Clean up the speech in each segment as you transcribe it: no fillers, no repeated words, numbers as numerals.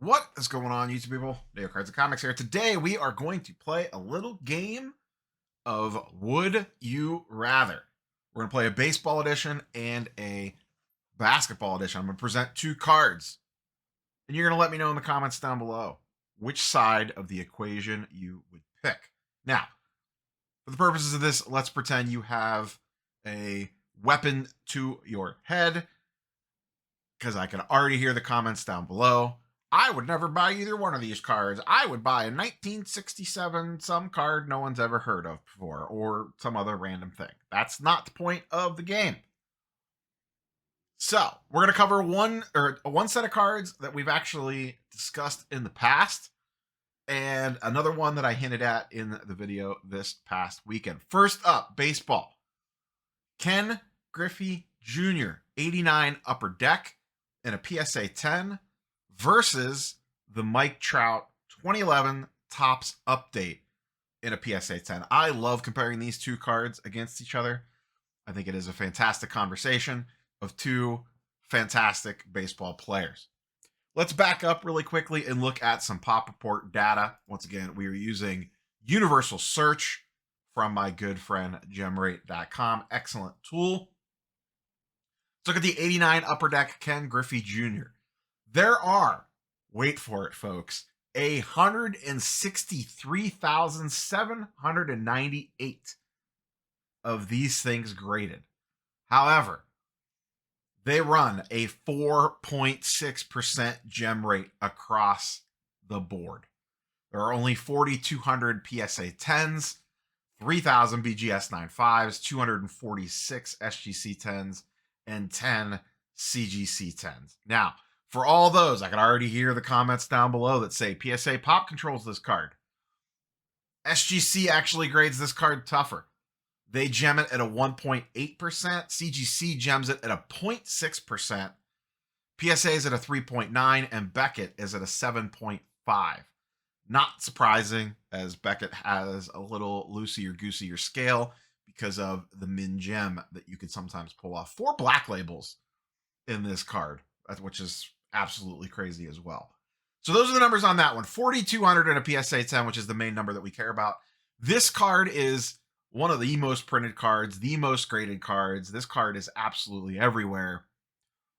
What is going on, YouTube people? Neo Cards and Comics here. Today we are going to play a little game of Would You Rather. We're going to play a baseball edition and a basketball edition. I'm going to present two cards, and you're going to let me know in the comments down below which side of the equation you would pick. Now, for the purposes of this, let's pretend you have a weapon to your head, because I can already hear the comments down below. I would never buy either one of these cards. I would buy a 1967 some card no one's ever heard of before, or some other random thing. That's not the point of the game. So we're going to cover one set of cards that we've actually discussed in the past, and another one that I hinted at in the video this past weekend. First up, baseball. Ken Griffey Jr., 89 Upper Deck in a PSA 10 versus the Mike Trout 2011 Topps Update in a PSA 10. I love comparing these two cards against each other. I think it is a fantastic conversation of two fantastic baseball players. Let's back up really quickly and look at some Pop Report data. Once again, we are using Universal Search from my good friend gemrate.com. Excellent tool. Let's look at the 89 Upper Deck Ken Griffey Jr. There are, wait for it, folks, 163,798 of these things graded. However, they run a 4.6% gem rate across the board. There are only 4,200 PSA 10s, 3,000 BGS 95s, 246 SGC 10s, and 10 CGC 10s. Now, for all those, I can already hear the comments down below that say PSA Pop controls this card. SGC actually grades this card tougher. They gem it at a 1.8%. CGC gems it at a 0.6%. PSA is at a 3.9, and Beckett is at a 7.5. Not surprising, as Beckett has a little loosier-goosier scale because of the min gem that you could sometimes pull off. 4 black labels in this card, which is absolutely crazy as well. So those are the numbers on that one. 4,200 in a PSA 10, which is the main number that we care about. This card is one of the most printed cards, the most graded cards. This card is absolutely everywhere,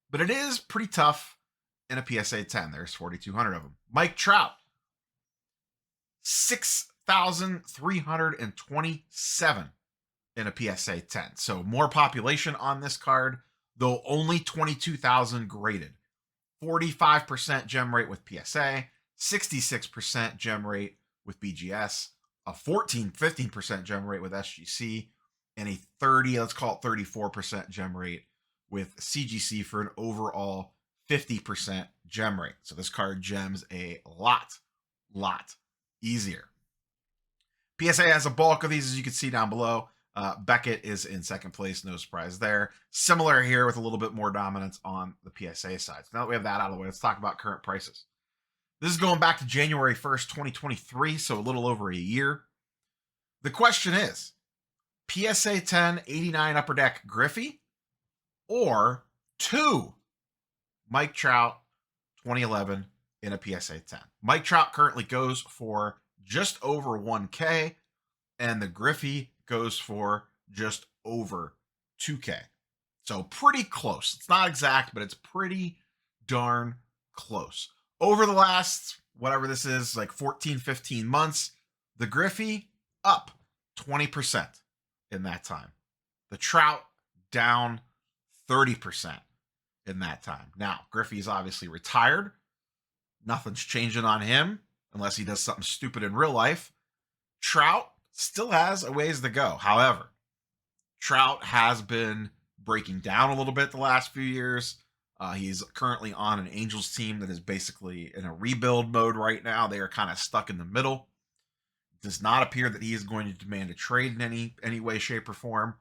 but it is pretty tough in a PSA 10. There's 4,200 of them. Mike Trout, 6,327 in a PSA 10. So more population on this card, though only 22,000 graded. 45% gem rate with PSA, 66% gem rate with BGS, a 15% gem rate with SGC, and a 34% gem rate with CGC for an overall 50% gem rate. So this card gems a lot easier. PSA has a bulk of these, as you can see down below. Beckett is in second place, no surprise there. Similar here with a little bit more dominance on the PSA side. So now that we have that out of the way, let's talk about current prices. This is going back to January 1st, 2023, so a little over a year. The question is, PSA 10 89 Upper Deck Griffey or 2 Mike Trout 2011 in a PSA 10. Mike Trout currently goes for just over 1K, and the Griffey goes for just over 2K. So pretty close. It's not exact, but it's pretty darn close. Over the last, whatever this is, like 14, 15 months, the Griffey up 20% in that time. The Trout down 30% in that time. Now, Griffey's obviously retired. Nothing's changing on him unless he does something stupid in real life. Trout still has a ways to go. However, Trout has been breaking down a little bit the last few years. He's currently on an Angels team that is basically in a rebuild mode right now. They are kind of stuck in the middle. It does not appear that he is going to demand a trade in any way, shape, or form.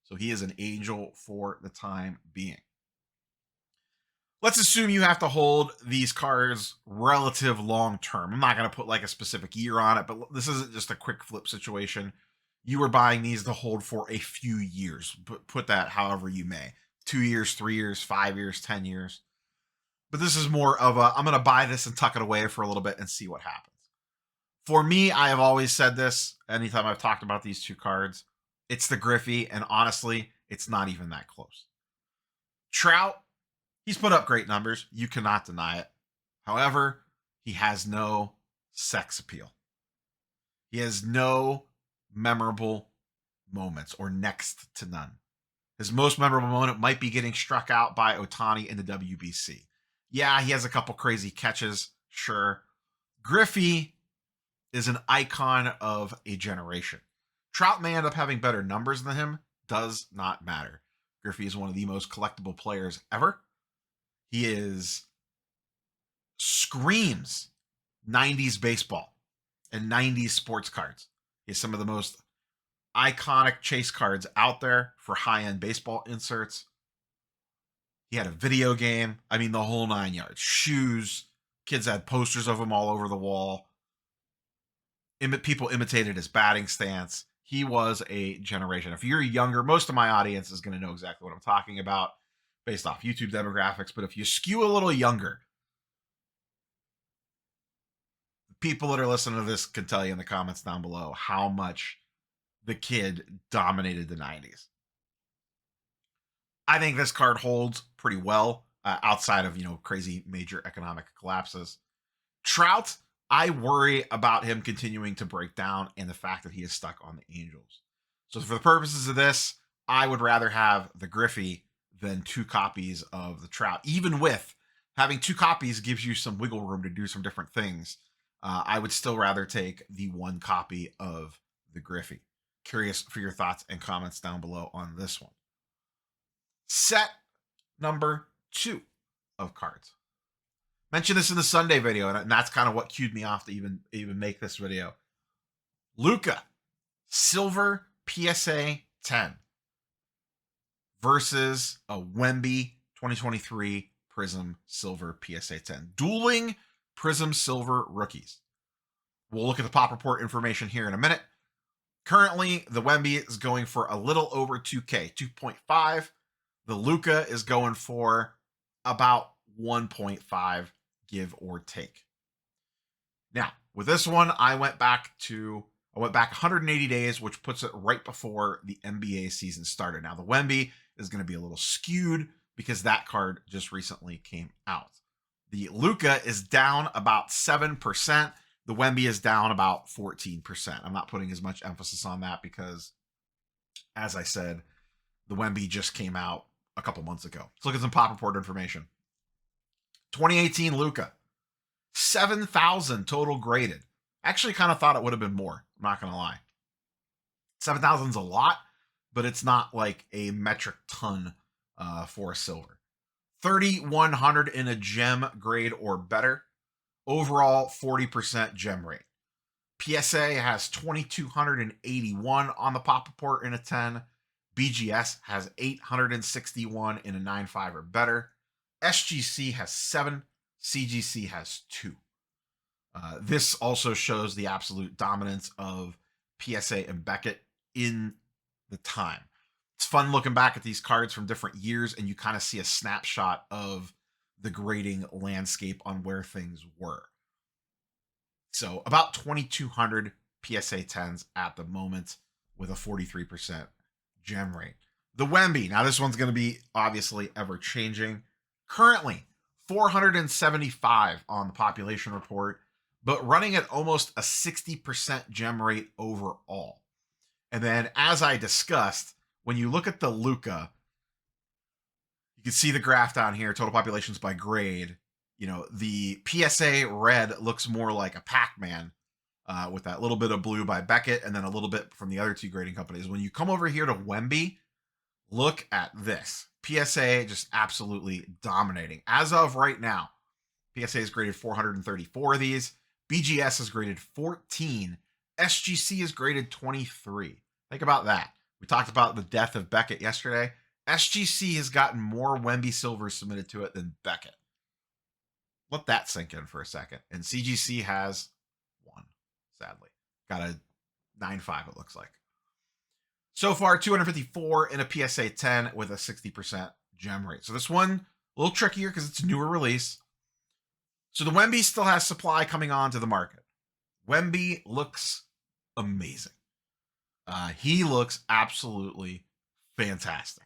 So he is an Angel for the time being. Let's assume you have to hold these cards relative long term. I'm not going to put like a specific year on it, but this isn't just a quick flip situation. You were buying these to hold for a few years. Put that however you may. 2 years, 3 years, 5 years, 10 years. But this is more of a, I'm going to buy this and tuck it away for a little bit and see what happens. For me, I have always said this anytime I've talked about these two cards. It's the Griffey, and honestly, it's not even that close. Trout, he's put up great numbers. You cannot deny it. However, he has no sex appeal. He has no memorable moments, or next to none. His most memorable moment might be getting struck out by Ohtani in the WBC. Yeah, he has a couple crazy catches, sure. Griffey is an icon of a generation. Trout may end up having better numbers than him, does not matter. Griffey is one of the most collectible players ever. He screams 90s baseball and 90s sports cards. He has some of the most iconic chase cards out there for high-end baseball inserts. He had a video game. I mean, the whole 9 yards. Shoes. Kids had posters of him all over the wall. People imitated his batting stance. He was a generation. If you're younger, most of my audience is going to know exactly what I'm talking about based off YouTube demographics. But if you skew a little younger, people that are listening to this can tell you in the comments down below how much the kid dominated the 90s. I think this card holds pretty well outside of, crazy major economic collapses. Trout, I worry about him continuing to break down and the fact that he is stuck on the Angels. So for the purposes of this, I would rather have the Griffey than 2 copies of the Trout. Even with having 2 copies gives you some wiggle room to do some different things. I would still rather take the 1 copy of the Griffey. Curious for your thoughts and comments down below on this one. Set number 2 of cards. Mentioned this in the Sunday video, and that's kind of what cued me off to even make this video. Luka, silver PSA 10 versus a Wemby 2023 Prism silver PSA 10. Dueling Prism silver rookies. We'll look at the pop report information here in a minute. Currently, the Wemby is going for a little over 2K, 2.5. The Luka is going for about 1.5, give or take. Now, with this one, I went back 180 days, which puts it right before the NBA season started. Now, the Wemby is going to be a little skewed because that card just recently came out. The Luka is down about 7%. The Wemby is down about 14%. I'm not putting as much emphasis on that because, as I said, the Wemby just came out a couple months ago. Let's look at some pop report information. 2018 Luka, 7,000 total graded. Actually kind of thought it would have been more. I'm not going to lie. 7,000 is a lot, but it's not like a metric ton for a silver. 3,100 in a gem grade or better. Overall, 40% gem rate. PSA has 2,281 on the pop report in a 10. BGS has 861 in a 9.5 or better. SGC has 7. CGC has 2. This also shows the absolute dominance of PSA and Beckett in the time. It's fun looking back at these cards from different years, and you kind of see a snapshot of the grading landscape on where things were. So about 2,200 PSA 10s at the moment with a 43% gem rate. The Wemby, now this one's going to be obviously ever changing. Currently 475 on the population report, but running at almost a 60% gem rate overall. And then as I discussed, when you look at the Luka, you can see the graph down here, total populations by grade. The PSA red looks more like a Pac-Man with that little bit of blue by Beckett and then a little bit from the other 2 grading companies. When you come over here to Wemby, look at this. PSA just absolutely dominating. As of right now, PSA is graded 434 of these. BGS is graded 14. SGC is graded 23. Think about that. We talked about the death of Beckett yesterday. SGC has gotten more Wemby silvers submitted to it than Beckett. Let that sink in for a second. And CGC has 1, sadly. Got a 9.5, it looks like. So far, 254 in a PSA 10 with a 60% gem rate. So this one A little trickier because it's a newer release. So the Wemby still has supply coming onto the market. Wemby looks amazing. He looks absolutely fantastic.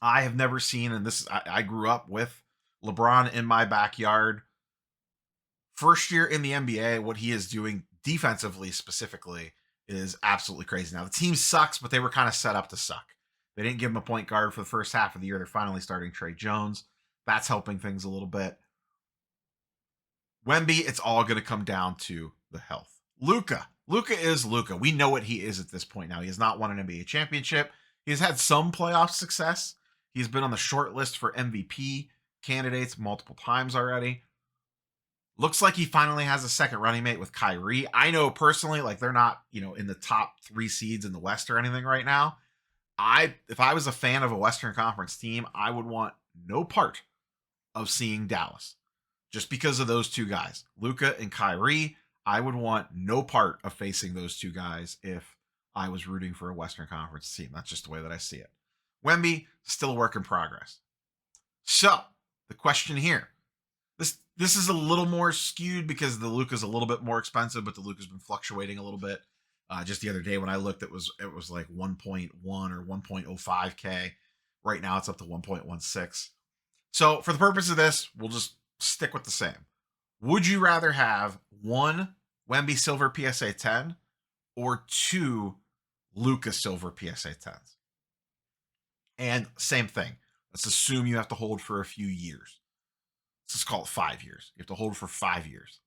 I have never seen, and I grew up with LeBron in my backyard. First year in the NBA, what he is doing defensively specifically is absolutely crazy. Now, the team sucks, but they were kind of set up to suck. They didn't give him a point guard for the first half of the year. They're finally starting Trey Jones. That's helping things a little bit. Wemby, it's all going to come down to the health. Luka is Luka. We know what he is at this point now. He has not won an NBA championship. He's had some playoff success. He's been on the short list for MVP candidates multiple times already. Looks like he finally has a second running mate with Kyrie. I know personally, like, they're not, in the top 3 seeds in the West or anything right now. If I was a fan of a Western Conference team, I would want no part of seeing Dallas. Just because of those two guys, Luka and Kyrie, I would want no part of facing those two guys if I was rooting for a Western Conference team. That's just the way that I see it. Wemby, still a work in progress. So, the question here. This is a little more skewed because the Luka's a little bit more expensive, but the Luka's been fluctuating a little bit. Just the other day when I looked, it was like 1.1 or 1.05K. Right now it's up to 1.16. So for the purpose of this, we'll just stick with the same. Would you rather have 1 Wemby Silver PSA 10 or 2 Luka Silver PSA 10s? And same thing. Let's assume you have to hold for a few years. Let's just call it 5 years. You have to hold for 5 years.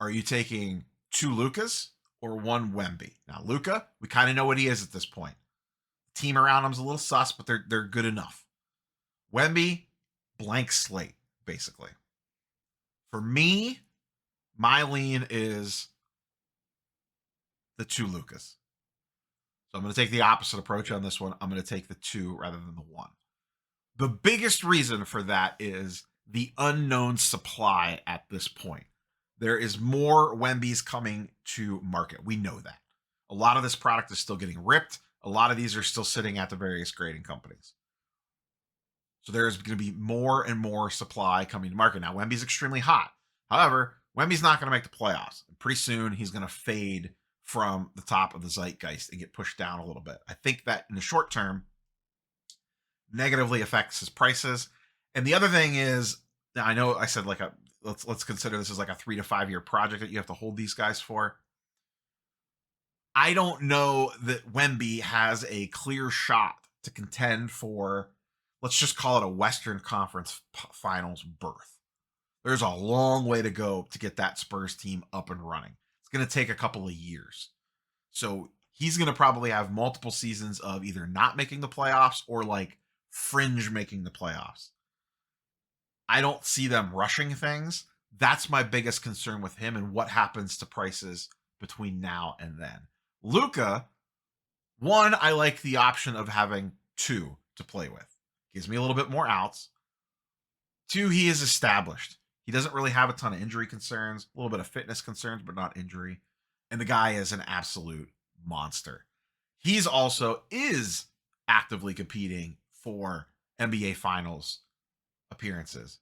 Are you taking 2 Lukas or 1 Wemby? Now, Luka, we kind of know what he is at this point. The team around him's a little sus, but they're good enough. Wemby, blank slate, basically. For me, my lean is the 2 Lukas. So I'm going to take the opposite approach on this one. I'm going to take the 2 rather than the 1. The biggest reason for that is the unknown supply at this point. There is more Wembys coming to market. We know that. A lot of this product is still getting ripped. A lot of these are still sitting at the various grading companies. So there's going to be more and more supply coming to market. Now, Wemby's extremely hot. However, Wemby's not going to make the playoffs. Pretty soon, he's going to fade from the top of the zeitgeist and get pushed down a little bit. I think that in the short term, negatively affects his prices. And the other thing is, now I know I said let's consider this as like a 3 to 5 year project that you have to hold these guys for. I don't know that Wemby has a clear shot to contend for, let's just call it a Western Conference Finals berth. There's a long way to go to get that Spurs team up and running. It's going to take a couple of years. So he's going to probably have multiple seasons of either not making the playoffs or like fringe making the playoffs. I don't see them rushing things. That's my biggest concern with him and what happens to prices between now and then. Luka, 1, I like the option of having 2 to play with. Gives me a little bit more outs. 2, he is established. He doesn't really have a ton of injury concerns, a little bit of fitness concerns, but not injury. And the guy is an absolute monster. He's also is actively competing for NBA Finals appearances,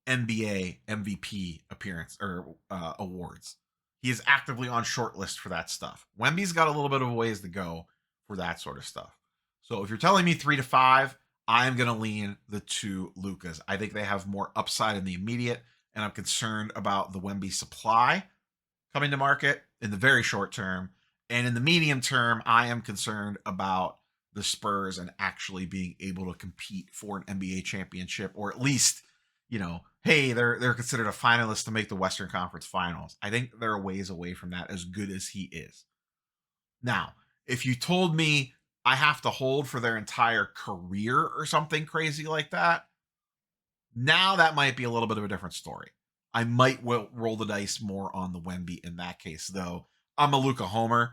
NBA MVP appearance or awards. He is actively on short list for that stuff. Wemby's got a little bit of a ways to go for that sort of stuff. So if you're telling me 3 to 5, I'm going to lean the 2 Lukas. I think they have more upside in the immediate, and I'm concerned about the Wemby supply coming to market in the very short term. And in the medium term, I am concerned about the Spurs and actually being able to compete for an NBA championship, or at least, hey, they're considered a finalist to make the Western Conference Finals. I think they're a ways away from that, as good as he is. Now, if you told me I have to hold for their entire career or something crazy like that, now that might be a little bit of a different story. I might roll the dice more on the Wemby in that case, though. I'm a Luka homer.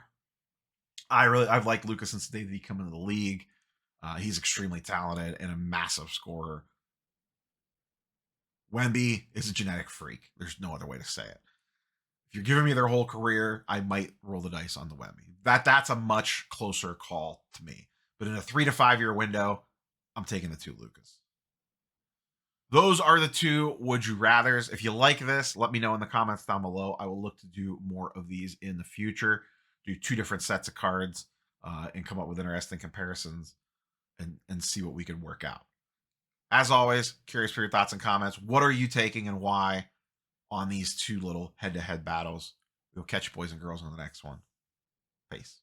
I've liked Luka since the day that he came into the league. He's extremely talented and a massive scorer. Wemby is a genetic freak. There's no other way to say it. If you're giving me their whole career, I might roll the dice on the Wemby. That's a much closer call to me. But in a 3 to 5 year window, I'm taking the 2 Lukas. Those are the 2 would you rathers. If you like this, let me know in the comments down below. I will look to do more of these in the future, do 2 different sets of cards, and come up with interesting comparisons and see what we can work out. As always, curious for your thoughts and comments. What are you taking and why on these 2 little head-to-head battles? We'll catch you boys and girls on the next one. Peace.